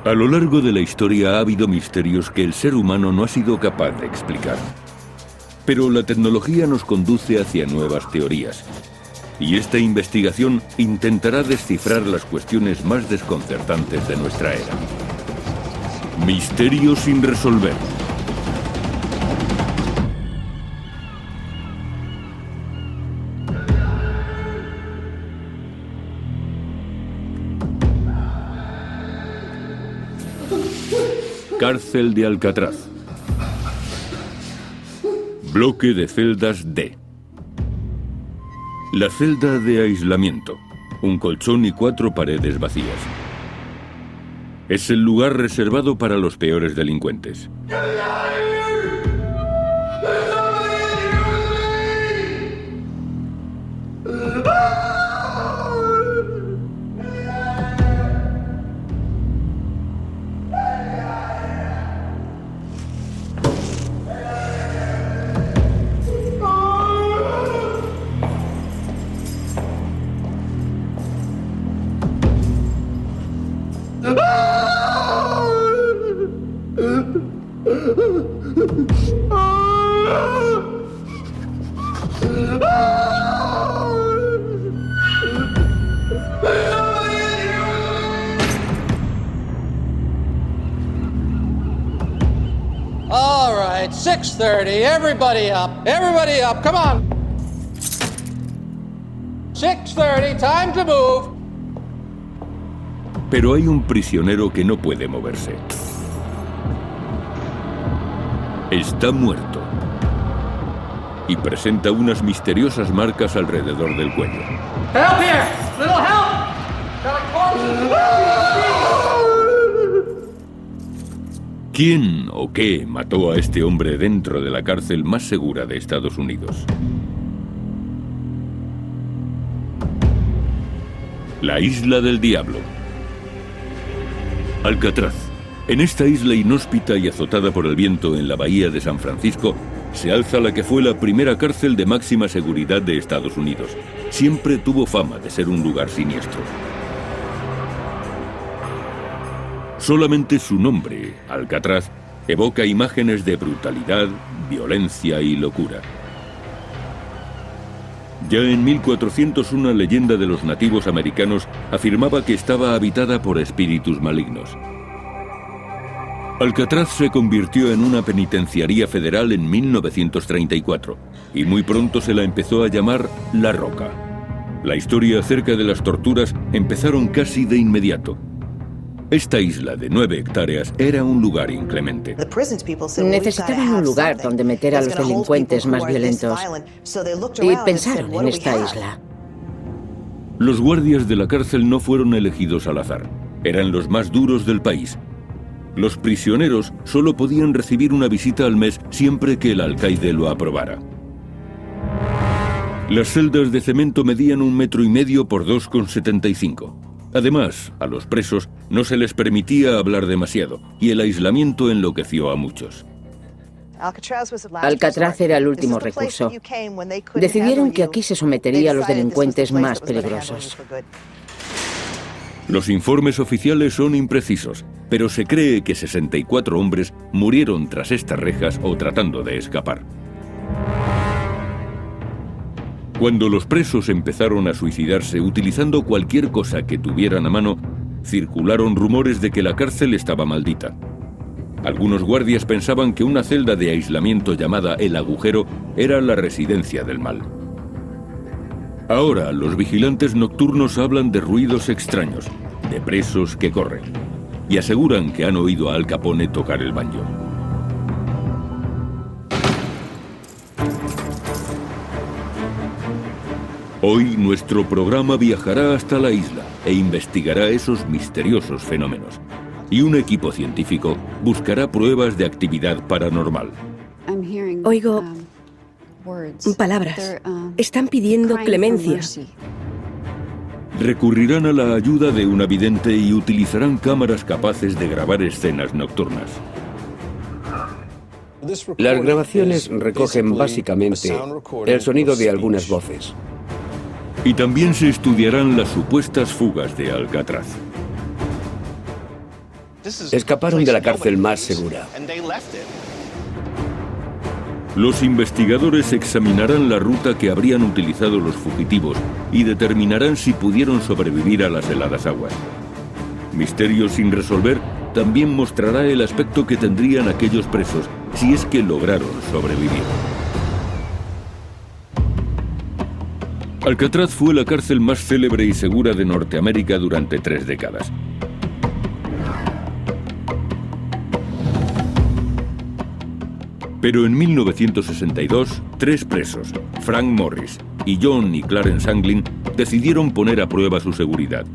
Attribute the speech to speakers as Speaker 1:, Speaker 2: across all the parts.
Speaker 1: A lo largo de la historia ha habido misterios que el ser humano no ha sido capaz de explicar. Pero la tecnología nos conduce hacia nuevas teorías. Y esta investigación intentará descifrar las cuestiones más desconcertantes de nuestra era. Misterios sin resolver. Cárcel de Alcatraz. Bloque de celdas D. La celda de aislamiento. Un colchón y 4 paredes vacías. Es el lugar reservado para los peores delincuentes.
Speaker 2: All right, 6:30, everybody up, come on. 6:30, time to move.
Speaker 1: Pero hay un prisionero que no puede moverse. Está muerto. Y presenta unas misteriosas marcas alrededor del cuello.
Speaker 2: Help here! Little help! Got a corpse.
Speaker 1: ¿Quién o qué mató a este hombre dentro de la cárcel más segura de Estados Unidos? La Isla del Diablo. Alcatraz. En esta isla inhóspita y azotada por el viento en la bahía de San Francisco, se alza la que fue la primera cárcel de máxima seguridad de Estados Unidos. Siempre tuvo fama de ser un lugar siniestro. Solamente su nombre, Alcatraz, evoca imágenes de brutalidad, violencia y locura. Ya en 1400 una leyenda de los nativos americanos afirmaba que estaba habitada por espíritus malignos. Alcatraz se convirtió en una penitenciaría federal en 1934 y muy pronto se la empezó a llamar La Roca. La historia acerca de las torturas empezaron casi de inmediato. Esta isla de 9 hectáreas era un lugar inclemente.
Speaker 3: Necesitaban un lugar donde meter a los delincuentes más violentos y pensaron en esta isla.
Speaker 1: Los guardias de la cárcel no fueron elegidos al azar. Eran los más duros del país. Los prisioneros solo podían recibir una visita al mes siempre que el alcaide lo aprobara. Las celdas de cemento medían 1,5 metros por 2,75. Además, a los presos no se les permitía hablar demasiado, y el aislamiento enloqueció a muchos.
Speaker 3: Alcatraz era el último recurso. Decidieron que aquí se sometería a los delincuentes más peligrosos.
Speaker 1: Los informes oficiales son imprecisos, pero se cree que 64 hombres murieron tras estas rejas o tratando de escapar. Cuando los presos empezaron a suicidarse utilizando cualquier cosa que tuvieran a mano, circularon rumores de que la cárcel estaba maldita. Algunos guardias pensaban que una celda de aislamiento llamada El Agujero era la residencia del mal. Ahora, los vigilantes nocturnos hablan de ruidos extraños, de presos que corren, y aseguran que han oído a Al Capone tocar el banjo. Hoy nuestro programa viajará hasta la isla e investigará esos misteriosos fenómenos. Y un equipo científico buscará pruebas de actividad paranormal.
Speaker 4: Oigo palabras. Están pidiendo clemencia.
Speaker 1: Recurrirán a la ayuda de una vidente y utilizarán cámaras capaces de grabar escenas nocturnas.
Speaker 5: Las grabaciones recogen básicamente el sonido de algunas voces.
Speaker 1: Y también se estudiarán las supuestas fugas de Alcatraz.
Speaker 5: Escaparon de la cárcel más segura.
Speaker 1: Los investigadores examinarán la ruta que habrían utilizado los fugitivos y determinarán si pudieron sobrevivir a las heladas aguas. Misterio sin resolver también mostrará el aspecto que tendrían aquellos presos si es que lograron sobrevivir. Alcatraz fue la cárcel más célebre y segura de Norteamérica durante 3 décadas. Pero en 1962, 3 presos, Frank Morris y John y Clarence Anglin, decidieron poner a prueba su seguridad.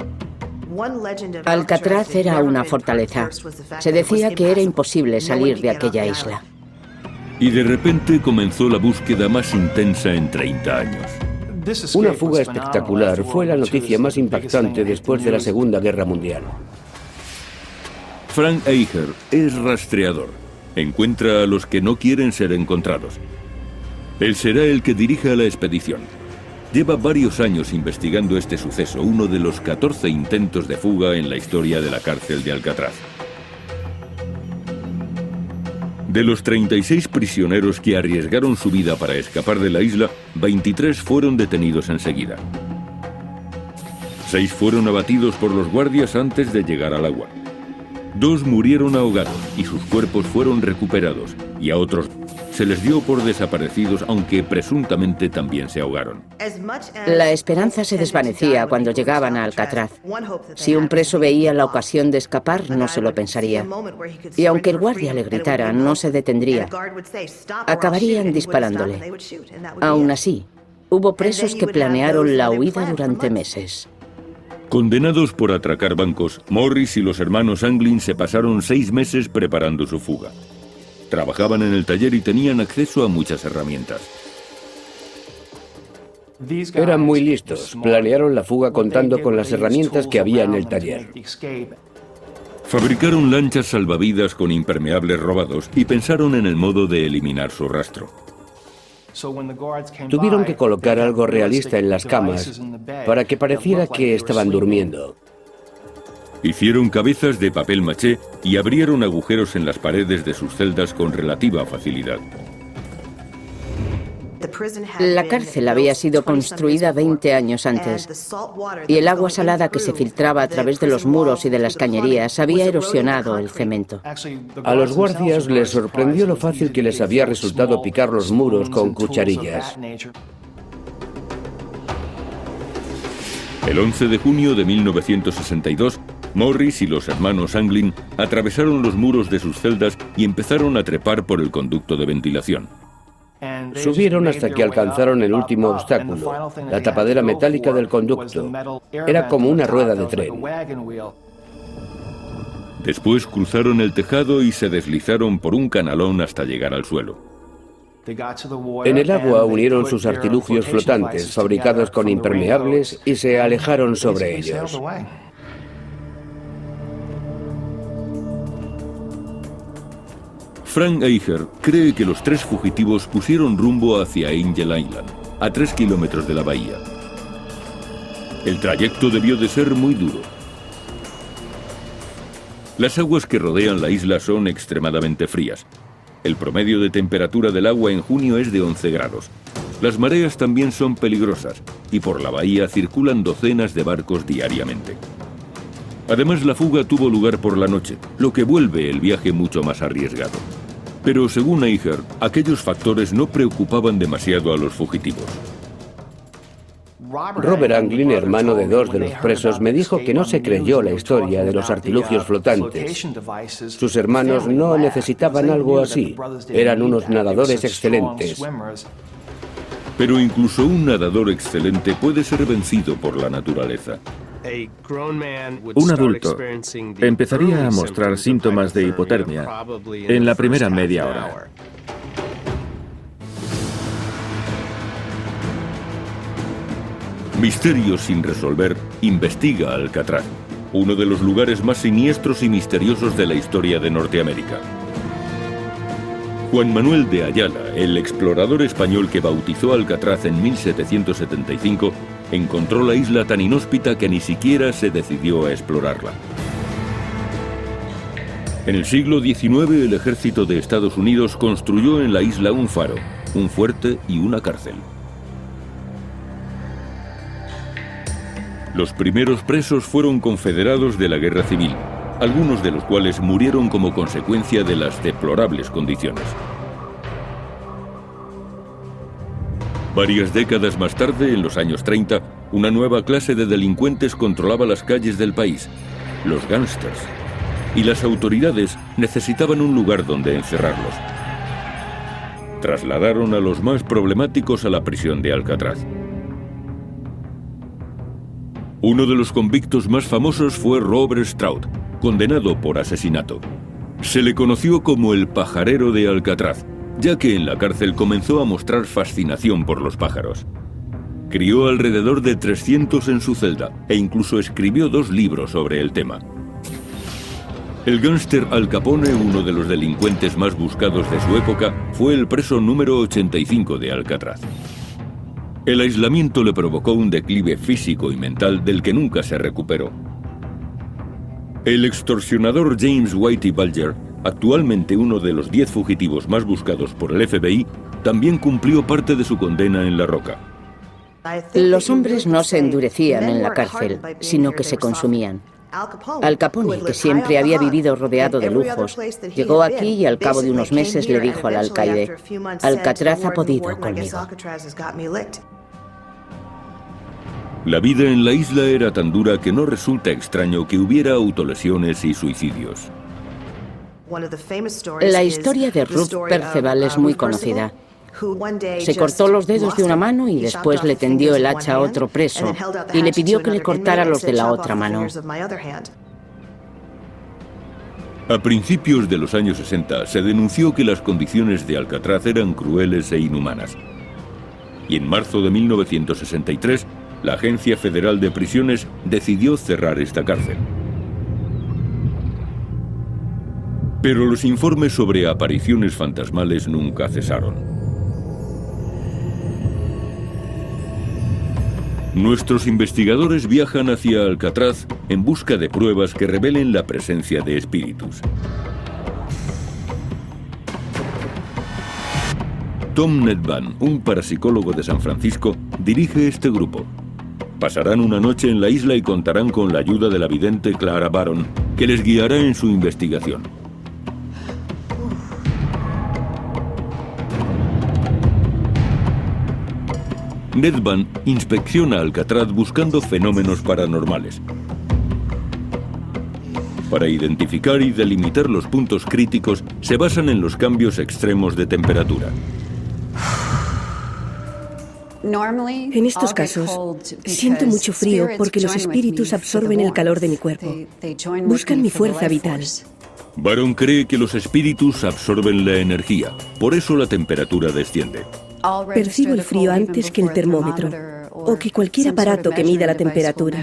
Speaker 3: Alcatraz era una fortaleza. Se decía que era imposible salir de aquella isla.
Speaker 1: Y de repente comenzó la búsqueda más intensa en 30 años.
Speaker 5: Una fuga espectacular fue la noticia más impactante después de la Segunda Guerra Mundial.
Speaker 1: Frank Eicher es rastreador. Encuentra a los que no quieren ser encontrados. Él será el que dirija la expedición. Lleva varios años investigando este suceso, uno de los 14 intentos de fuga en la historia de la cárcel de Alcatraz. De los 36 prisioneros que arriesgaron su vida para escapar de la isla, 23 fueron detenidos enseguida. 6 fueron abatidos por los guardias antes de llegar al agua. 2 murieron ahogados y sus cuerpos fueron recuperados, y a otros se les dio por desaparecidos, aunque presuntamente también se ahogaron.
Speaker 3: La esperanza se desvanecía cuando llegaban a Alcatraz. Si un preso veía la ocasión de escapar, no se lo pensaría. Y aunque el guardia le gritara, no se detendría. Acabarían disparándole. Aún así, hubo presos que planearon la huida durante meses.
Speaker 1: Condenados por atracar bancos, Morris y los hermanos Anglin se pasaron 6 meses preparando su fuga. Trabajaban en el taller y tenían acceso a muchas herramientas.
Speaker 5: Eran muy listos. Planearon la fuga contando con las herramientas que había en el taller.
Speaker 1: Fabricaron lanchas salvavidas con impermeables robados y pensaron en el modo de eliminar su rastro.
Speaker 5: Tuvieron que colocar algo realista en las camas para que pareciera que estaban durmiendo.
Speaker 1: Hicieron cabezas de papel maché y abrieron agujeros en las paredes de sus celdas con relativa facilidad.
Speaker 3: La cárcel había sido construida 20 años antes, y el agua salada que se filtraba a través de los muros y de las cañerías había erosionado el cemento.
Speaker 5: A los guardias les sorprendió lo fácil que les había resultado picar los muros con cucharillas.
Speaker 1: El 11 de junio de 1962, Morris y los hermanos Anglin atravesaron los muros de sus celdas y empezaron a trepar por el conducto de ventilación.
Speaker 5: Subieron hasta que alcanzaron el último obstáculo, la tapadera metálica del conducto. Era como una rueda de tren.
Speaker 1: Después cruzaron el tejado y se deslizaron por un canalón hasta llegar al suelo.
Speaker 5: En el agua unieron sus artilugios flotantes, fabricados con impermeables, y se alejaron sobre ellos.
Speaker 1: Frank Eicher cree que los 3 fugitivos pusieron rumbo hacia Angel Island, a 3 kilómetros de la bahía. El trayecto debió de ser muy duro. Las aguas que rodean la isla son extremadamente frías. El promedio de temperatura del agua en junio es de 11 grados. Las mareas también son peligrosas y por la bahía circulan docenas de barcos diariamente. Además, la fuga tuvo lugar por la noche, lo que vuelve el viaje mucho más arriesgado. Pero según Eicher, aquellos factores no preocupaban demasiado a los fugitivos.
Speaker 5: Robert Anglin, hermano de 2 de los presos, me dijo que no se creyó la historia de los artilugios flotantes. Sus hermanos no necesitaban algo así. Eran unos nadadores excelentes.
Speaker 1: Pero incluso un nadador excelente puede ser vencido por la naturaleza.
Speaker 6: Un adulto empezaría a mostrar síntomas de hipotermia en la primera media hora.
Speaker 1: Misterio sin resolver investiga Alcatraz, uno de los lugares más siniestros y misteriosos de la historia de Norteamérica. Juan Manuel de Ayala, el explorador español que bautizó Alcatraz en 1775, encontró la isla tan inhóspita que ni siquiera se decidió a explorarla. En el siglo XIX, el ejército de Estados Unidos construyó en la isla un faro, un fuerte y una cárcel. Los primeros presos fueron confederados de la Guerra Civil, algunos de los cuales murieron como consecuencia de las deplorables condiciones. Varias décadas más tarde, en los años 30, una nueva clase de delincuentes controlaba las calles del país, los gángsters, y las autoridades necesitaban un lugar donde encerrarlos. Trasladaron a los más problemáticos a la prisión de Alcatraz. Uno de los convictos más famosos fue Robert Stroud, condenado por asesinato. Se le conoció como el pajarero de Alcatraz, ya que en la cárcel comenzó a mostrar fascinación por los pájaros. Crió alrededor de 300 en su celda e incluso escribió 2 libros sobre el tema. El gángster Al Capone, uno de los delincuentes más buscados de su época, fue el preso número 85 de Alcatraz. El aislamiento le provocó un declive físico y mental del que nunca se recuperó. El extorsionador James Whitey Bulger, actualmente uno de los 10 fugitivos más buscados por el FBI, también cumplió parte de su condena en La Roca.
Speaker 3: Los hombres no se endurecían en la cárcel, sino que se consumían. Al Capone, que siempre había vivido rodeado de lujos, llegó aquí y al cabo de unos meses le dijo al alcaide: Alcatraz ha podido conmigo.
Speaker 1: La vida en la isla era tan dura que no resulta extraño que hubiera autolesiones y suicidios.
Speaker 3: La historia de Ruth Perceval es muy conocida. Se cortó los dedos de una mano y después le tendió el hacha a otro preso y le pidió que le cortara los de la otra mano.
Speaker 1: A principios de los años 60 se denunció que las condiciones de Alcatraz eran crueles e inhumanas. Y en marzo de 1963, la Agencia Federal de Prisiones decidió cerrar esta cárcel. Pero los informes sobre apariciones fantasmales nunca cesaron. Nuestros investigadores viajan hacia Alcatraz en busca de pruebas que revelen la presencia de espíritus. Tom Nedvan, un parapsicólogo de San Francisco, dirige este grupo. Pasarán una noche en la isla y contarán con la ayuda de la vidente Clara Baron, que les guiará en su investigación. Nedvan inspecciona Alcatraz buscando fenómenos paranormales. Para identificar y delimitar los puntos críticos, se basan en los cambios extremos de temperatura.
Speaker 4: En estos casos, siento mucho frío porque los espíritus absorben el calor de mi cuerpo. Buscan mi fuerza vital.
Speaker 1: Baron cree que los espíritus absorben la energía, por eso la temperatura desciende.
Speaker 4: Percibo el frío antes que el termómetro o que cualquier aparato que mida la temperatura.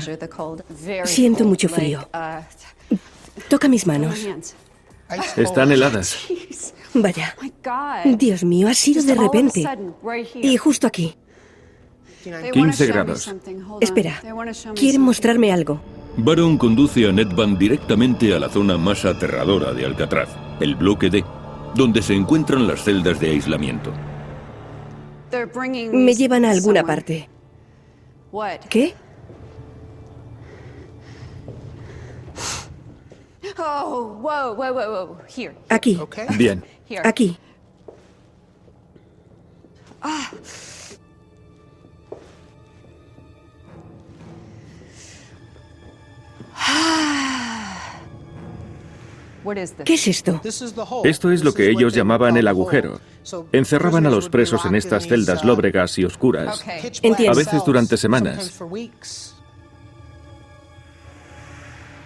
Speaker 4: Siento mucho frío. Toca mis manos.
Speaker 6: Están heladas.
Speaker 4: Vaya. Dios mío, ha sido de repente. Y justo aquí.
Speaker 6: 15 grados.
Speaker 4: Espera, quieren mostrarme algo.
Speaker 1: Baron conduce a Nedvan directamente a la zona más aterradora de Alcatraz, el bloque D, donde se encuentran las celdas de aislamiento.
Speaker 4: Me llevan a alguna parte. ¿Qué? Aquí.
Speaker 6: Bien.
Speaker 4: Aquí. ¿Qué es esto?
Speaker 6: Esto es lo que ellos llamaban el agujero. Encerraban a los presos en estas celdas lóbregas y oscuras,
Speaker 4: Entiendo.
Speaker 6: a veces durante semanas.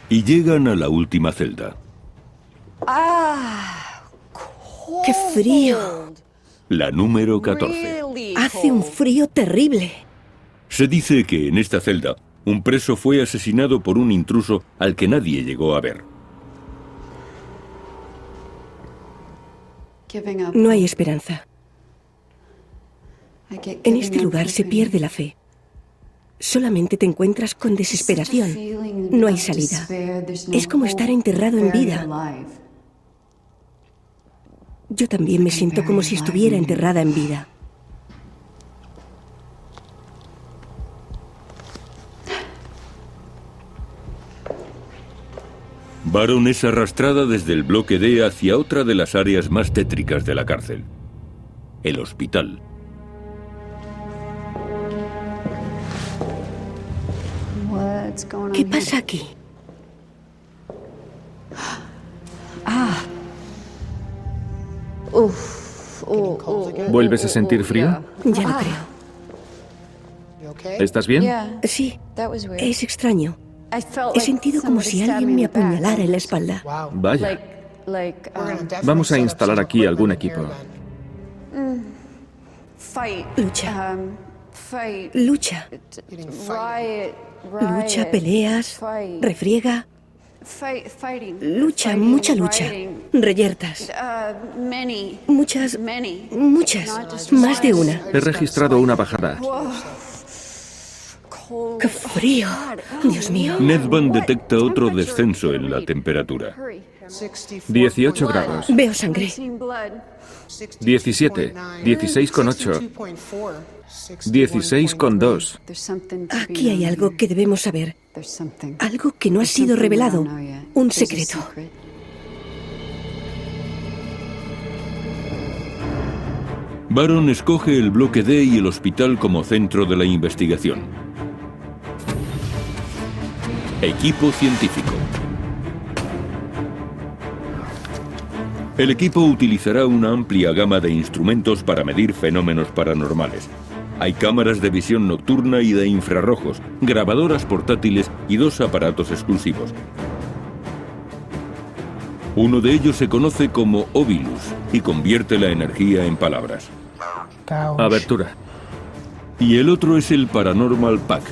Speaker 1: Y llegan a la última celda.
Speaker 4: ¡Qué frío!
Speaker 1: La número 14.
Speaker 4: Hace un frío terrible.
Speaker 1: Se dice que en esta celda, un preso fue asesinado por un intruso al que nadie llegó a ver.
Speaker 4: No hay esperanza. En este lugar se pierde la fe. Solamente te encuentras con desesperación. No hay salida. Es como estar enterrado en vida. Yo también me siento como si estuviera enterrada en vida.
Speaker 1: Baron es arrastrada desde el bloque D hacia otra de las áreas más tétricas de la cárcel, el hospital.
Speaker 4: ¿Qué pasa aquí?
Speaker 6: ¿Vuelves a sentir frío?
Speaker 4: Ya lo creo.
Speaker 6: ¿Estás bien?
Speaker 4: Sí, es extraño. He sentido como si alguien me apuñalara en la espalda.
Speaker 6: Vaya. Vamos a instalar aquí algún equipo.
Speaker 4: Lucha. Lucha. Lucha, peleas, refriega. Lucha, mucha lucha. Reyertas. Muchas, más de una.
Speaker 6: He registrado una bajada.
Speaker 4: ¡Qué frío! Dios mío.
Speaker 1: Nedvan detecta otro descenso en la temperatura.
Speaker 6: 18 grados.
Speaker 4: Veo sangre.
Speaker 6: 17, 16,8, 16,2.
Speaker 4: Aquí hay algo que debemos saber. Algo que no ha sido revelado. Un secreto.
Speaker 1: Baron escoge el bloque D y el hospital como centro de la investigación. Equipo científico. El equipo utilizará una amplia gama de instrumentos para medir fenómenos paranormales. Hay cámaras de visión nocturna y de infrarrojos, grabadoras portátiles y 2 aparatos exclusivos. Uno de ellos se conoce como Ovilus y convierte la energía en palabras.
Speaker 6: Abertura.
Speaker 1: Y el otro es el Paranormal Pack,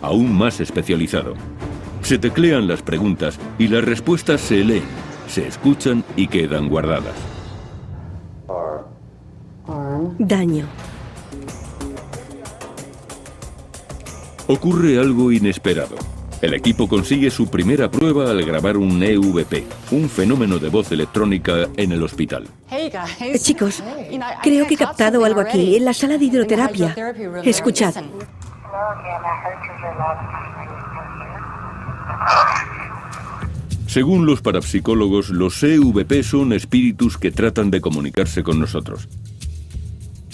Speaker 1: aún más especializado. Se teclean las preguntas y las respuestas se leen, se escuchan y quedan guardadas.
Speaker 4: Daño.
Speaker 1: Ocurre algo inesperado. El equipo consigue su primera prueba al grabar un EVP, un fenómeno de voz electrónica en el hospital.
Speaker 4: Chicos, creo que he captado algo aquí, en la sala de hidroterapia. Escuchad.
Speaker 1: Según los parapsicólogos, los EVP son espíritus que tratan de comunicarse con nosotros.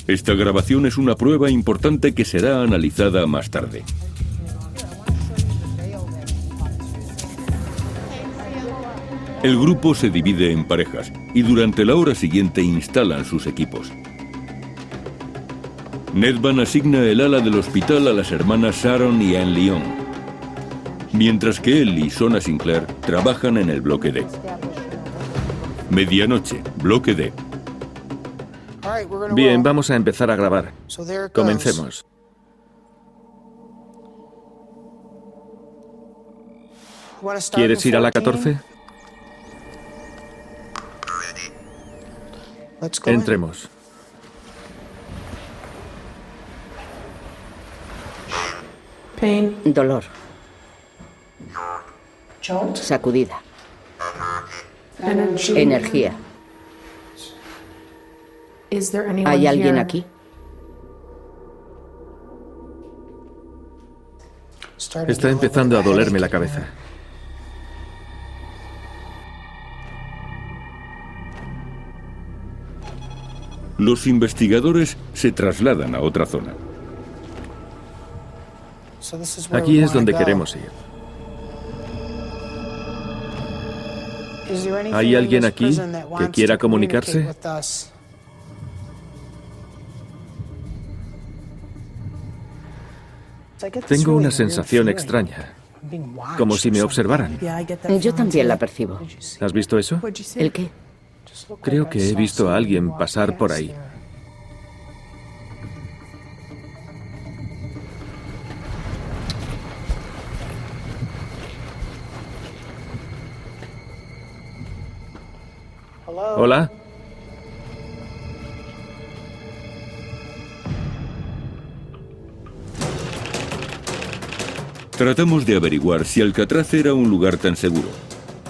Speaker 1: Esta grabación es una prueba importante que será analizada más tarde. El grupo se divide en parejas y durante la hora siguiente instalan sus equipos. Nedvan asigna el ala del hospital a las hermanas Sharon y Anne Lyon, mientras que él y Sona Sinclair trabajan en el bloque D. Medianoche, bloque D.
Speaker 6: Bien, vamos a empezar a grabar. Comencemos. ¿Quieres ir a la 14? Entremos.
Speaker 3: Dolor. Sacudida. Energía. ¿Hay alguien aquí?
Speaker 6: Está empezando a dolerme la cabeza.
Speaker 1: Los investigadores se trasladan a otra zona.
Speaker 6: Aquí es donde queremos ir. ¿Hay alguien aquí que quiera comunicarse? Tengo una sensación extraña, como si me observaran.
Speaker 3: Yo también la percibo.
Speaker 6: ¿Has visto eso?
Speaker 3: ¿El qué?
Speaker 6: Creo que he visto a alguien pasar por ahí. Hola.
Speaker 1: Tratamos de averiguar si Alcatraz era un lugar tan seguro.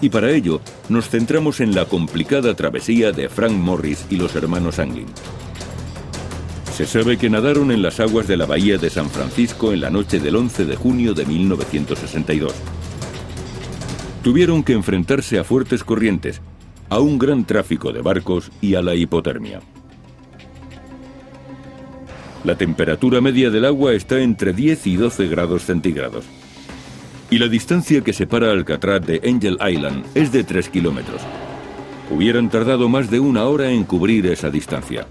Speaker 1: Y para ello, nos centramos en la complicada travesía de Frank Morris y los hermanos Anglin. Se sabe que nadaron en las aguas de la bahía de San Francisco en la noche del 11 de junio de 1962. Tuvieron que enfrentarse a fuertes corrientes, a un gran tráfico de barcos y a la hipotermia. La temperatura media del agua está entre 10 y 12 grados centígrados. Y la distancia que separa Alcatraz de Angel Island es de 3 kilómetros. Hubieran tardado más de 1 hora en cubrir esa distancia.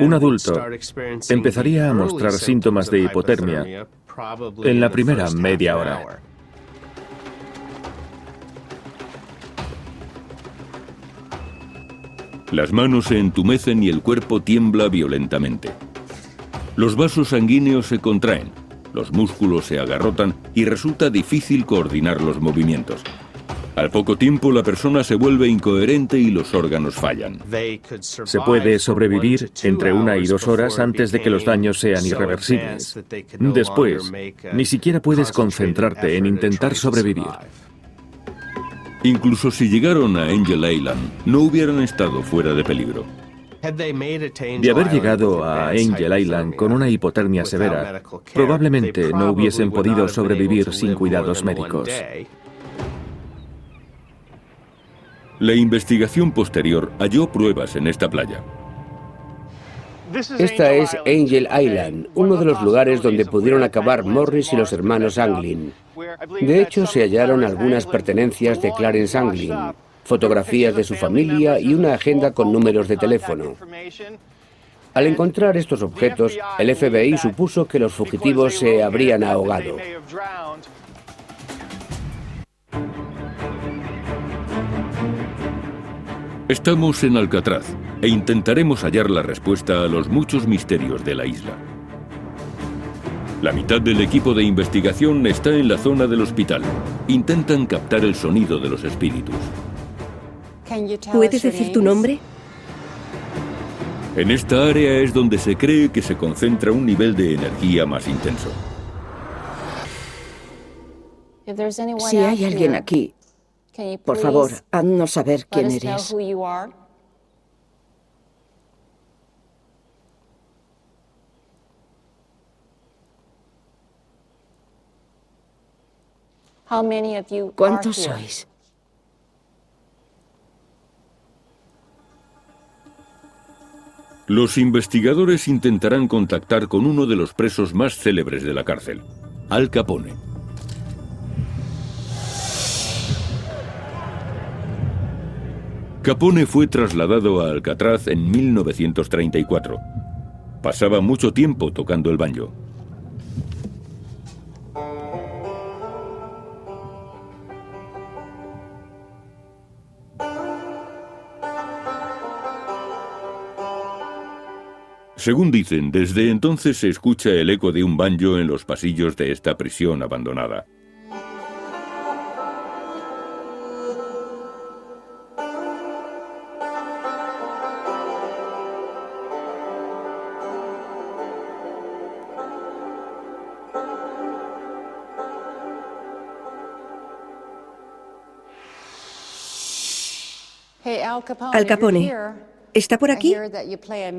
Speaker 6: Un adulto empezaría a mostrar síntomas de hipotermia en la primera media hora.
Speaker 1: Las manos se entumecen y el cuerpo tiembla violentamente. Los vasos sanguíneos se contraen, los músculos se agarrotan y resulta difícil coordinar los movimientos. Al poco tiempo la persona se vuelve incoherente y los órganos fallan.
Speaker 6: Se puede sobrevivir entre 1 y 2 horas antes de que los daños sean irreversibles. Después, ni siquiera puedes concentrarte en intentar sobrevivir.
Speaker 1: Incluso si llegaron a Angel Island, no hubieran estado fuera de peligro.
Speaker 6: De haber llegado a Angel Island con una hipotermia severa, probablemente no hubiesen podido sobrevivir sin cuidados médicos.
Speaker 1: La investigación posterior halló pruebas en esta playa.
Speaker 5: Esta es Angel Island, uno de los lugares donde pudieron acabar Morris y los hermanos Anglin. De hecho, se hallaron algunas pertenencias de Clarence Anglin, fotografías de su familia y una agenda con números de teléfono. Al encontrar estos objetos, el FBI supuso que los fugitivos se habrían ahogado.
Speaker 1: Estamos en Alcatraz e intentaremos hallar la respuesta a los muchos misterios de la isla. La mitad del equipo de investigación está en la zona del hospital. Intentan captar el sonido de los espíritus.
Speaker 4: ¿Puedes decir tu nombre?
Speaker 1: En esta área es donde se cree que se concentra un nivel de energía más intenso.
Speaker 3: Si hay alguien aquí, por favor, haznos saber quién eres. ¿Cuántos sois?
Speaker 1: Los investigadores intentarán contactar con uno de los presos más célebres de la cárcel, Al Capone. Capone fue trasladado a Alcatraz en 1934. Pasaba mucho tiempo tocando el banjo. Según dicen, desde entonces se escucha el eco de un banjo en los pasillos de esta prisión abandonada.
Speaker 4: Al Capone, ¿está por aquí?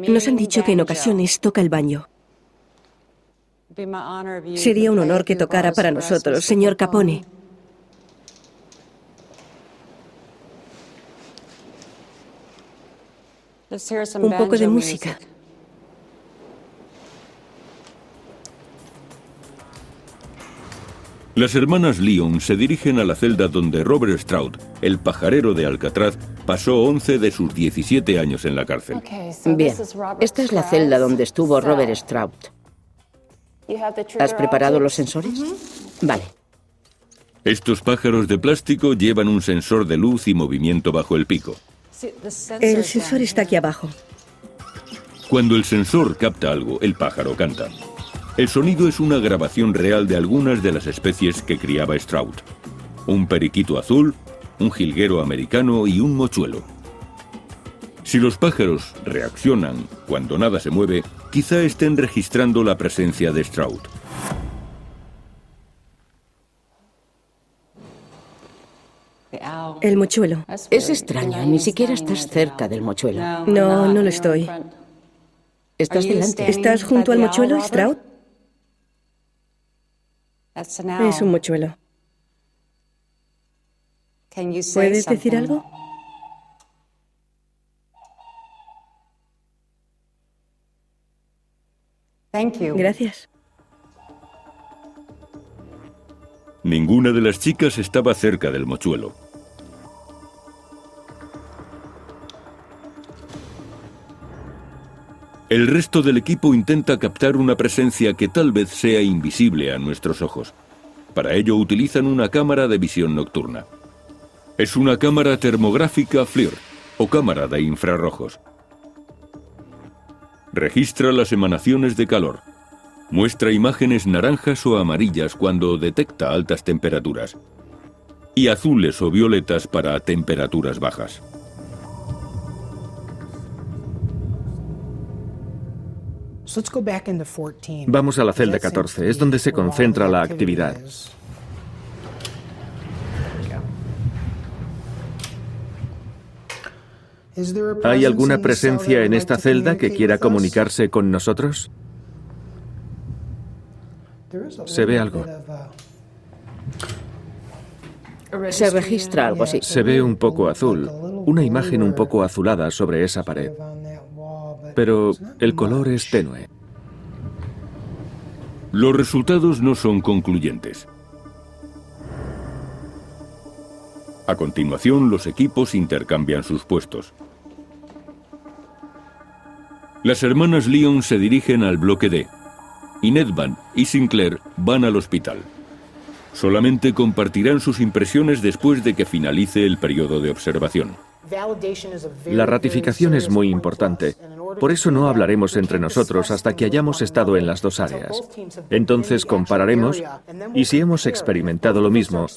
Speaker 4: Nos han dicho que en ocasiones toca el banjo. Sería un honor que tocara para nosotros, señor Capone. Un poco de música.
Speaker 1: Las hermanas Lyon se dirigen a la celda donde Robert Stroud, el pajarero de Alcatraz, pasó 11 de sus 17 años en la cárcel.
Speaker 3: Bien, esta es la celda donde estuvo Robert Stroud. ¿Has preparado los sensores? Vale.
Speaker 1: Estos pájaros de plástico llevan un sensor de luz y movimiento bajo el pico.
Speaker 4: El sensor está aquí abajo.
Speaker 1: Cuando el sensor capta algo, el pájaro canta. El sonido es una grabación real de algunas de las especies que criaba Stroud. Un periquito azul, un jilguero americano y un mochuelo. Si los pájaros reaccionan cuando nada se mueve, quizá estén registrando la presencia de Stroud.
Speaker 4: El mochuelo.
Speaker 3: Es extraño, ni siquiera estás cerca del mochuelo.
Speaker 4: No, no lo estoy.
Speaker 3: Estás delante.
Speaker 4: ¿Estás junto al mochuelo, Stroud? Es un mochuelo. ¿Puedes decir algo? Gracias.
Speaker 1: Ninguna de las chicas estaba cerca del mochuelo. El resto del equipo intenta captar una presencia que tal vez sea invisible a nuestros ojos. Para ello utilizan una cámara de visión nocturna. Es una cámara termográfica FLIR, o cámara de infrarrojos. Registra las emanaciones de calor. Muestra imágenes naranjas o amarillas cuando detecta altas temperaturas. Y azules o violetas para temperaturas bajas.
Speaker 6: Vamos a la celda 14, es donde se concentra la actividad. ¿Hay alguna presencia en esta celda que quiera comunicarse con nosotros? Se ve algo.
Speaker 3: Se registra algo así.
Speaker 6: Se ve un poco azul, una imagen un poco azulada sobre esa pared. Pero el color es tenue.
Speaker 1: Los resultados no son concluyentes. A continuación, los equipos intercambian sus puestos. Las hermanas Lyon se dirigen al bloque D, y Nedvan y Sinclair van al hospital. Solamente compartirán sus impresiones después de que finalice el periodo de observación.
Speaker 6: La ratificación es muy importante. Por eso no hablaremos entre nosotros hasta que hayamos estado en las dos áreas. Entonces compararemos y si hemos experimentado lo mismo,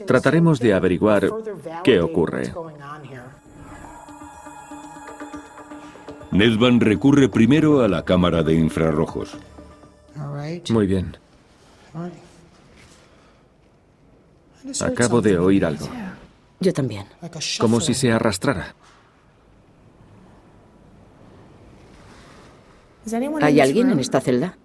Speaker 6: trataremos de averiguar qué ocurre.
Speaker 1: Nedvan recurre primero a la cámara de infrarrojos.
Speaker 6: Muy bien. Acabo de oír algo,
Speaker 3: Yo también.
Speaker 6: como si se arrastrara.
Speaker 3: ¿Hay alguien en esta celda?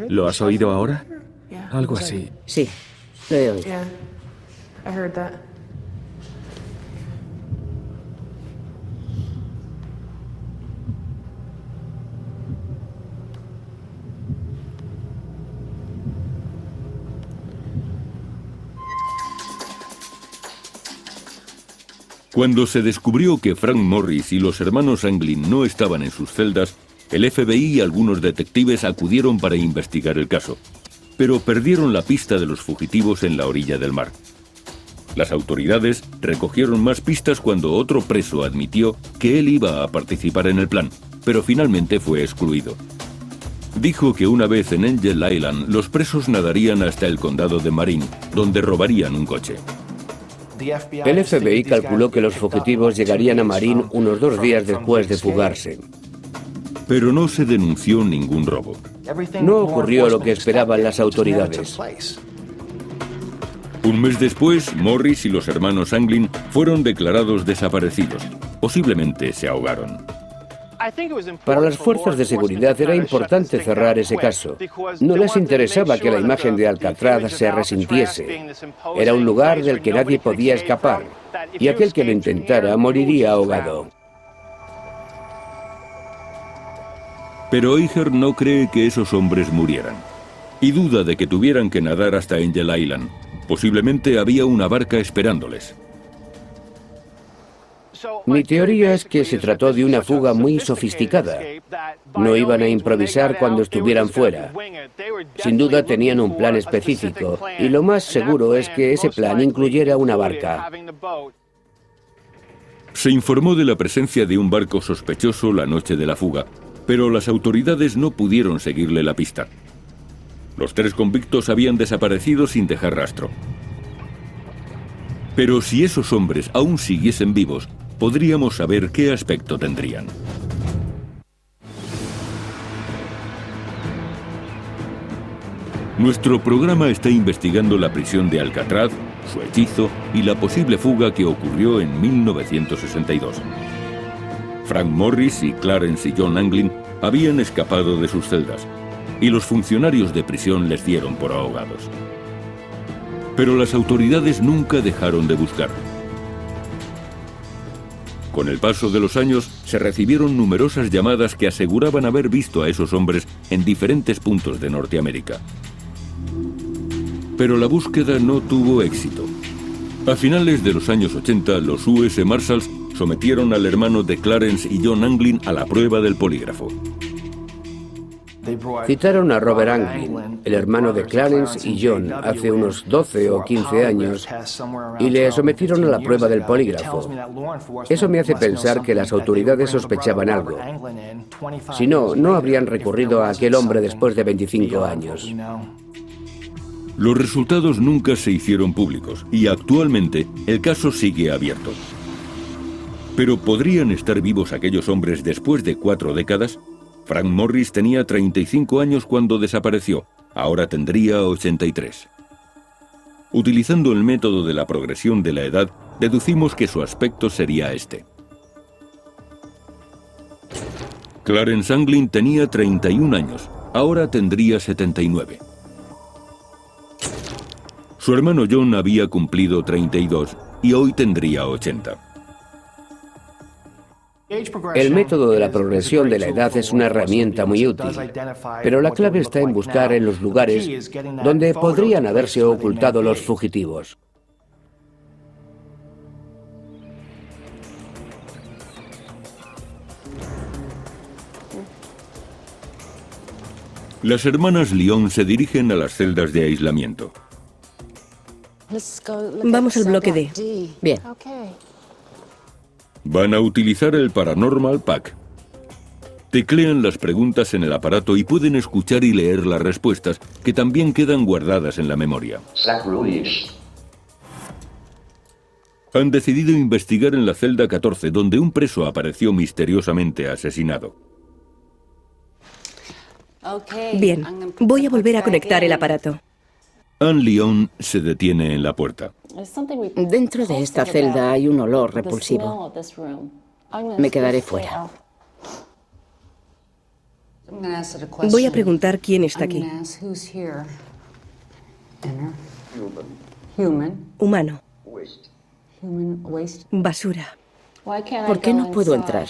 Speaker 6: ¿Lo has oído ahora? Algo así.
Speaker 3: Sí, lo he oído.
Speaker 1: Cuando se descubrió que Frank Morris y los hermanos Anglin no estaban en sus celdas, el FBI y algunos detectives acudieron para investigar el caso, pero perdieron la pista de los fugitivos en la orilla del mar. Las autoridades recogieron más pistas cuando otro preso admitió que él iba a participar en el plan, pero finalmente fue excluido. Dijo que una vez en Angel Island, los presos nadarían hasta el condado de Marin, donde robarían un coche.
Speaker 5: El FBI calculó que los fugitivos llegarían a Marin unos 2 días después de fugarse.
Speaker 1: Pero no se denunció ningún robo.
Speaker 5: No ocurrió lo que esperaban las autoridades.
Speaker 1: Un mes después, Morris y los hermanos Anglin fueron declarados desaparecidos. Posiblemente se ahogaron.
Speaker 5: Para las fuerzas de seguridad era importante cerrar ese caso. No les interesaba que la imagen de Alcatraz se resintiese. Era un lugar del que nadie podía escapar, y aquel que lo intentara moriría ahogado.
Speaker 1: Pero Eicher no cree que esos hombres murieran, y duda de que tuvieran que nadar hasta Angel Island. Posiblemente había una barca esperándoles.
Speaker 5: Mi teoría es que se trató de una fuga muy sofisticada. No iban a improvisar cuando estuvieran fuera. Sin duda tenían un plan específico, y lo más seguro es que ese plan incluyera una barca.
Speaker 1: Se informó de la presencia de un barco sospechoso la noche de la fuga, pero las autoridades no pudieron seguirle la pista. Los 3 convictos habían desaparecido sin dejar rastro. Pero si esos hombres aún siguiesen vivos, podríamos saber qué aspecto tendrían. Nuestro programa está investigando la prisión de Alcatraz, su hechizo y la posible fuga que ocurrió en 1962. Frank Morris y Clarence y John Anglin habían escapado de sus celdas y los funcionarios de prisión les dieron por ahogados. Pero las autoridades nunca dejaron de buscar. Con el paso de los años, se recibieron numerosas llamadas que aseguraban haber visto a esos hombres en diferentes puntos de Norteamérica. Pero la búsqueda no tuvo éxito. A finales de los años 80, los US Marshals sometieron al hermano de Clarence y John Anglin a la prueba del polígrafo.
Speaker 5: Citaron a Robert Anglin, el hermano de Clarence y John, hace unos 12 o 15 años, y le sometieron a la prueba del polígrafo. Eso me hace pensar que las autoridades sospechaban algo. Si no, no habrían recurrido a aquel hombre después de 25 años.
Speaker 1: Los resultados nunca se hicieron públicos y actualmente el caso sigue abierto. ¿Pero podrían estar vivos aquellos hombres después de 4 décadas? Frank Morris tenía 35 años cuando desapareció, ahora tendría 83. Utilizando el método de la progresión de la edad, deducimos que su aspecto sería este. Clarence Anglin tenía 31 años, ahora tendría 79. Su hermano John había cumplido 32 y hoy tendría 80.
Speaker 5: El método de la progresión de la edad es una herramienta muy útil, pero la clave está en buscar en los lugares donde podrían haberse ocultado los fugitivos.
Speaker 1: Las hermanas Lyon se dirigen a las celdas de aislamiento.
Speaker 4: Vamos al bloque D.
Speaker 3: Bien.
Speaker 1: Van a utilizar el Paranormal Pack. Teclean las preguntas en el aparato y pueden escuchar y leer las respuestas, que también quedan guardadas en la memoria. Han decidido investigar en la celda 14, donde un preso apareció misteriosamente asesinado.
Speaker 4: Bien, voy a volver a conectar el aparato.
Speaker 1: Anne Lyon se detiene en la puerta.
Speaker 3: Dentro de esta celda hay un olor repulsivo. Me quedaré fuera.
Speaker 4: Voy a preguntar quién está aquí. Humano. Basura.
Speaker 3: ¿Por qué no puedo entrar?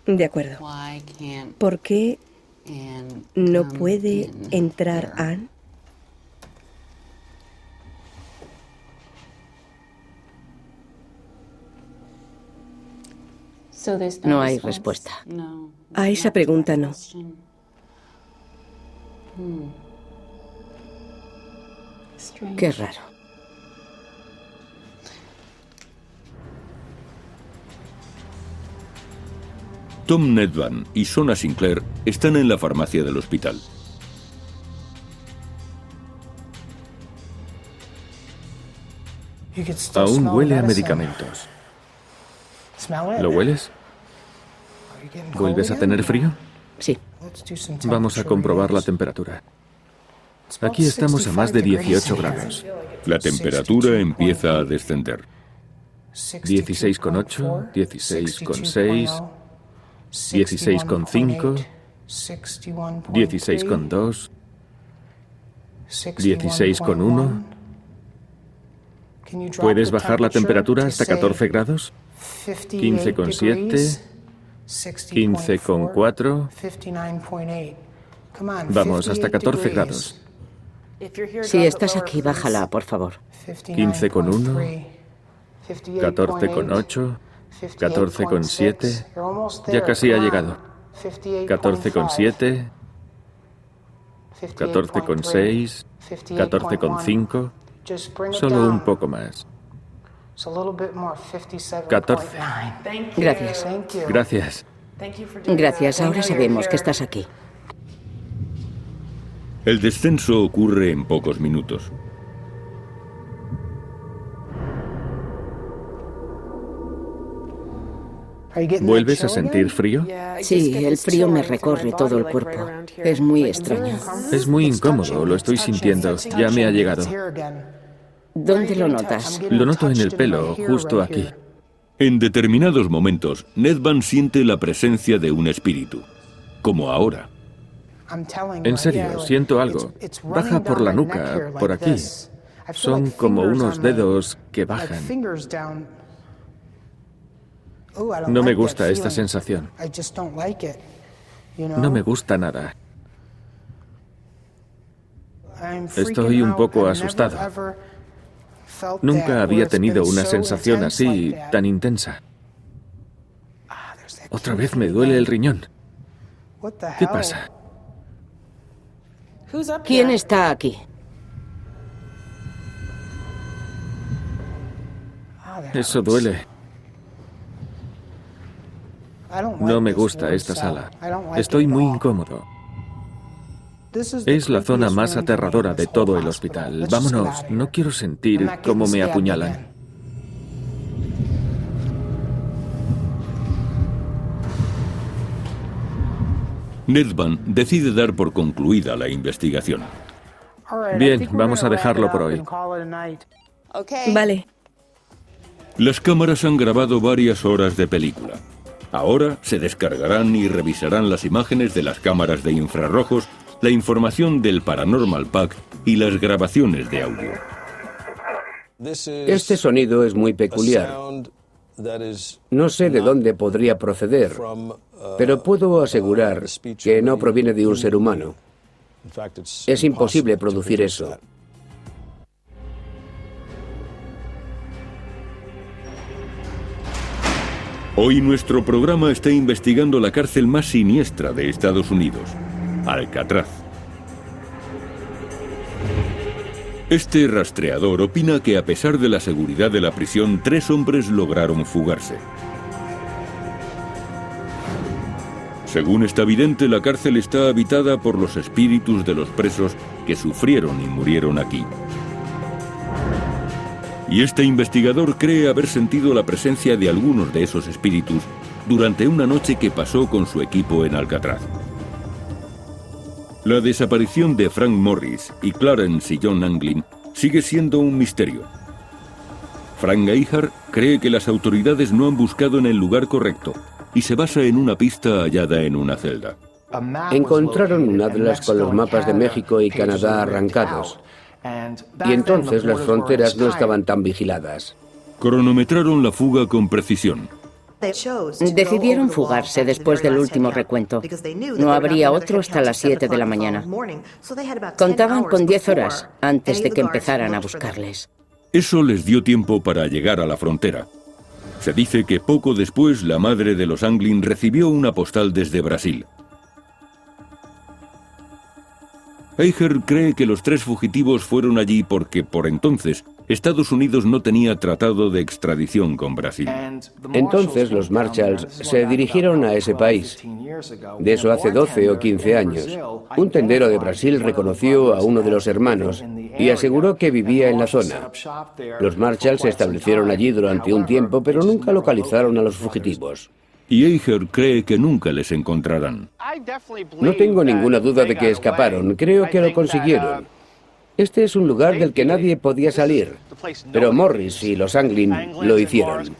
Speaker 4: De acuerdo. ¿Por qué no puede entrar Anne?
Speaker 3: No hay respuesta.
Speaker 4: A esa pregunta no.
Speaker 3: Qué raro.
Speaker 1: Tom Nedvan y Sona Sinclair están en la farmacia del hospital.
Speaker 6: Aún huele a medicamentos. ¿Lo hueles? ¿Vuelves a tener frío?
Speaker 3: Sí.
Speaker 6: Vamos a comprobar la temperatura. Aquí estamos a más de 18 grados.
Speaker 1: La temperatura empieza a descender.
Speaker 6: 16,8, 16,6, 16,5, 16,2, 16,1. ¿Puedes bajar la temperatura hasta 14 grados? 15,7, 15,4. Vamos, hasta 14 grados.
Speaker 3: Si estás aquí, bájala, por favor.
Speaker 6: 15,1, 14,8, 14,7. Ya casi ha llegado. 14,7, 14,6, 14,5. Solo un poco más. 14.
Speaker 3: Gracias.
Speaker 6: Gracias.
Speaker 3: Gracias, ahora sabemos que estás aquí.
Speaker 1: El descenso ocurre en pocos minutos.
Speaker 6: ¿Vuelves a sentir frío?
Speaker 3: Sí, el frío me recorre todo el cuerpo. Es muy extraño.
Speaker 6: Es muy incómodo, lo estoy sintiendo. Ya me ha llegado.
Speaker 3: ¿Dónde lo notas?
Speaker 6: Lo noto en el pelo, justo aquí.
Speaker 1: En determinados momentos, Nedvan siente la presencia de un espíritu, como ahora.
Speaker 6: En serio, siento algo. Baja por la nuca, por aquí. Son como unos dedos que bajan. No me gusta esta sensación. No me gusta nada. Estoy un poco asustado. Nunca había tenido una sensación así, tan intensa. Otra vez me duele el riñón. ¿Qué pasa?
Speaker 3: ¿Quién está aquí?
Speaker 6: Eso duele. No me gusta esta sala. Estoy muy incómodo. Es la zona más aterradora de todo el hospital. Vámonos, no quiero sentir cómo me apuñalan.
Speaker 1: Nedvan decide dar por concluida la investigación.
Speaker 6: Bien, vamos a dejarlo por hoy.
Speaker 4: Vale.
Speaker 1: Las cámaras han grabado varias horas de película. Ahora se descargarán y revisarán las imágenes de las cámaras de infrarrojos, la información del Paranormal Pack y las grabaciones de audio.
Speaker 5: Este sonido es muy peculiar. No sé de dónde podría proceder, pero puedo asegurar que no proviene de un ser humano. Es imposible producir eso.
Speaker 1: Hoy nuestro programa está investigando la cárcel más siniestra de Estados Unidos, Alcatraz. Este rastreador opina que a pesar de la seguridad de la prisión, 3 hombres lograron fugarse. Según está evidente, la cárcel está habitada por los espíritus de los presos que sufrieron y murieron aquí. Y este investigador cree haber sentido la presencia de algunos de esos espíritus durante una noche que pasó con su equipo en Alcatraz. La desaparición de Frank Morris y Clarence y John Anglin sigue siendo un misterio. Frank Geiger cree que las autoridades no han buscado en el lugar correcto y se basa en una pista hallada en una celda.
Speaker 5: Encontraron un atlas con los mapas de México y Canadá arrancados. Y entonces las fronteras no estaban tan vigiladas.
Speaker 1: Cronometraron la fuga con precisión.
Speaker 3: Decidieron fugarse después del último recuento. No habría otro hasta las 7 de la mañana. Contaban con 10 horas antes de que empezaran a buscarles.
Speaker 1: Eso les dio tiempo para llegar a la frontera. Se dice que poco después la madre de los Anglin recibió una postal desde Brasil. Geiger cree que los 3 fugitivos fueron allí porque, por entonces, Estados Unidos no tenía tratado de extradición con Brasil.
Speaker 5: Entonces los Marshalls se dirigieron a ese país. De eso hace 12 o 15 años. Un tendero de Brasil reconoció a uno de los hermanos y aseguró que vivía en la zona. Los Marshalls se establecieron allí durante un tiempo, pero nunca localizaron a los fugitivos.
Speaker 1: Y Geiger cree que nunca les encontrarán.
Speaker 5: No tengo ninguna duda de que escaparon. Creo que lo consiguieron. Este es un lugar del que nadie podía salir, pero Morris y los Anglin lo hicieron.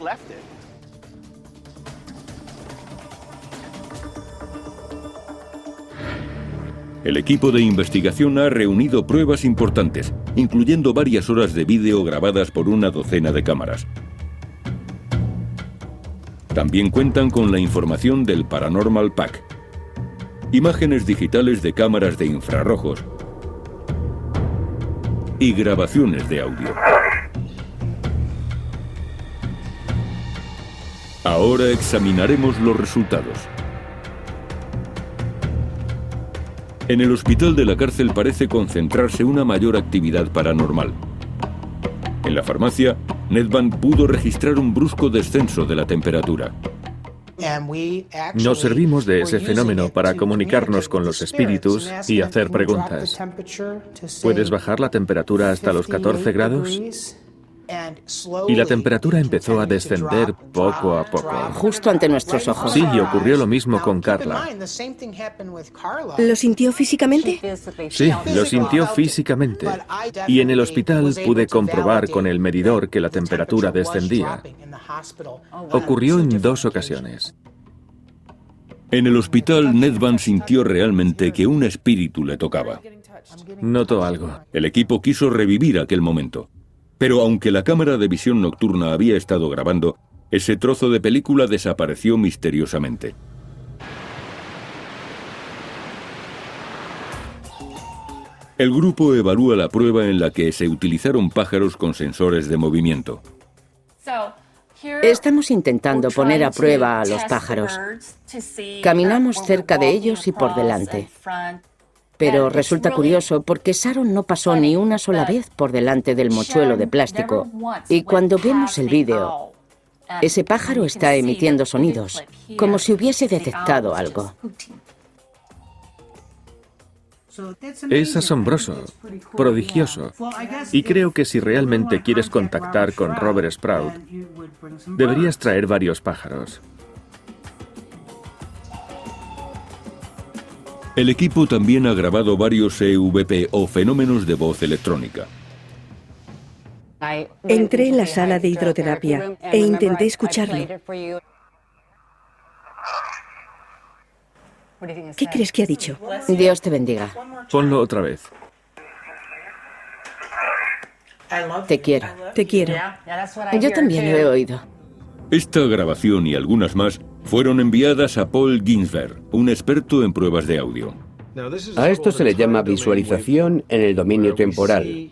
Speaker 1: El equipo de investigación ha reunido pruebas importantes, incluyendo varias horas de vídeo grabadas por una docena de cámaras. También cuentan con la información del Paranormal Pack, imágenes digitales de cámaras de infrarrojos y grabaciones de audio. Ahora examinaremos los resultados. En el hospital de la cárcel parece concentrarse una mayor actividad paranormal. En la farmacia, Nedvan pudo registrar un brusco descenso de la temperatura.
Speaker 6: Nos servimos de ese fenómeno para comunicarnos con los espíritus y hacer preguntas. ¿Puedes bajar la temperatura hasta los 14 grados? Y la temperatura empezó a descender poco a poco.
Speaker 3: Justo ante nuestros ojos.
Speaker 6: Sí, y ocurrió lo mismo con Carla.
Speaker 4: ¿Lo sintió físicamente?
Speaker 6: Sí, lo sintió físicamente. Y en el hospital pude comprobar con el medidor que la temperatura descendía. Ocurrió en 2 ocasiones.
Speaker 1: En el hospital, Nedvan sintió realmente que un espíritu le tocaba.
Speaker 6: Notó algo.
Speaker 1: El equipo quiso revivir aquel momento. Pero aunque la cámara de visión nocturna había estado grabando, ese trozo de película desapareció misteriosamente. El grupo evalúa la prueba en la que se utilizaron pájaros con sensores de movimiento.
Speaker 3: Estamos intentando poner a prueba a los pájaros. Caminamos cerca de ellos y por delante. Pero resulta curioso porque Sharon no pasó ni una sola vez por delante del mochuelo de plástico. Y cuando vemos el vídeo, ese pájaro está emitiendo sonidos, como si hubiese detectado algo.
Speaker 6: Es asombroso, prodigioso. Y creo que si realmente quieres contactar con Robert Sprout, deberías traer varios pájaros.
Speaker 1: El equipo también ha grabado varios EVP o fenómenos de voz electrónica.
Speaker 4: Entré en la sala de hidroterapia e intenté escucharlo. ¿Qué crees que ha dicho?
Speaker 3: Dios te bendiga.
Speaker 6: Ponlo otra vez.
Speaker 3: Te quiero.
Speaker 4: Te quiero.
Speaker 3: Yo también lo he oído.
Speaker 1: Esta grabación y algunas más fueron enviadas a Paul Ginsberg, un experto en pruebas de audio.
Speaker 5: A esto se le llama visualización en el dominio temporal.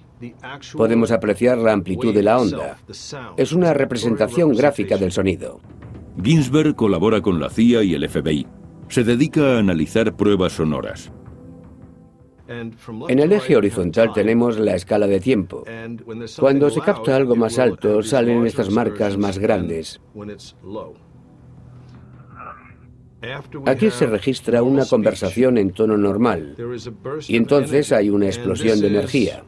Speaker 5: Podemos apreciar la amplitud de la onda. Es una representación gráfica del sonido.
Speaker 1: Ginsberg colabora con la CIA y el FBI. Se dedica a analizar pruebas sonoras.
Speaker 5: En el eje horizontal tenemos la escala de tiempo. Cuando se capta algo más alto, salen estas marcas más grandes. Aquí se registra una conversación en tono normal, y entonces hay una explosión de energía.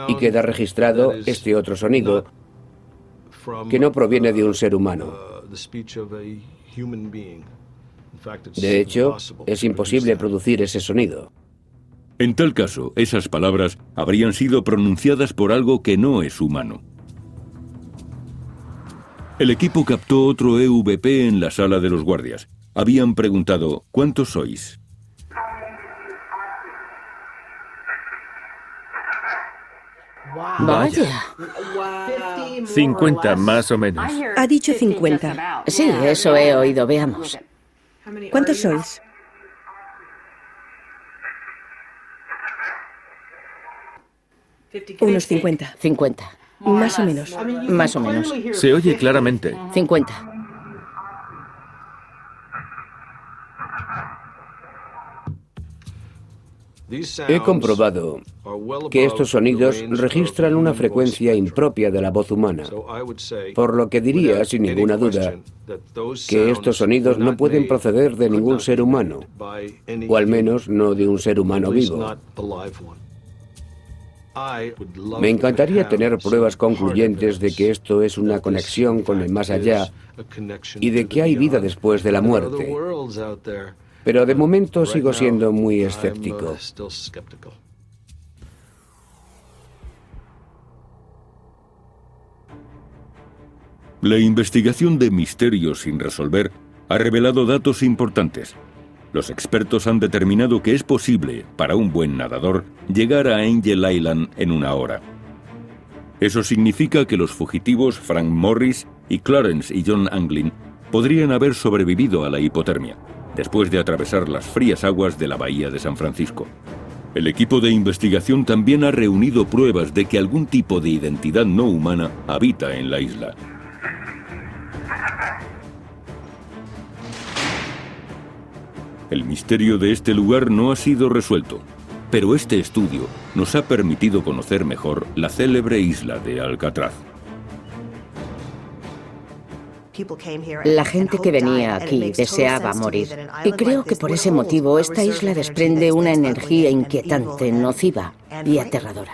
Speaker 5: Y queda registrado este otro sonido, que no proviene de un ser humano. De hecho, es imposible producir ese sonido.
Speaker 1: En tal caso, esas palabras habrían sido pronunciadas por algo que no es humano. El equipo captó otro EVP en la sala de los guardias. Habían preguntado, ¿cuántos sois?
Speaker 3: Vaya.
Speaker 6: 50 más o menos.
Speaker 4: Ha dicho 50.
Speaker 3: Sí, eso he oído. Veamos.
Speaker 4: ¿Cuántos sois? Unos 50.
Speaker 3: 50.
Speaker 4: Más o menos.
Speaker 3: Más o menos.
Speaker 6: Se oye claramente.
Speaker 3: 50.
Speaker 5: He comprobado que estos sonidos registran una frecuencia impropia de la voz humana, por lo que diría, sin ninguna duda, que estos sonidos no pueden proceder de ningún ser humano, o al menos no de un ser humano vivo. Me encantaría tener pruebas concluyentes de que esto es una conexión con el más allá y de que hay vida después de la muerte. Pero de momento sigo siendo muy escéptico.
Speaker 1: La investigación de misterios sin resolver ha revelado datos importantes. Los expertos han determinado que es posible, para un buen nadador, llegar a Angel Island en 1 hora. Eso significa que los fugitivos Frank Morris y Clarence y John Anglin podrían haber sobrevivido a la hipotermia, después de atravesar las frías aguas de la bahía de San Francisco. El equipo de investigación también ha reunido pruebas de que algún tipo de identidad no humana habita en la isla. El misterio de este lugar no ha sido resuelto, pero este estudio nos ha permitido conocer mejor la célebre isla de Alcatraz.
Speaker 3: La gente que venía aquí deseaba morir. Y creo que por ese motivo esta isla desprende una energía inquietante, nociva y aterradora.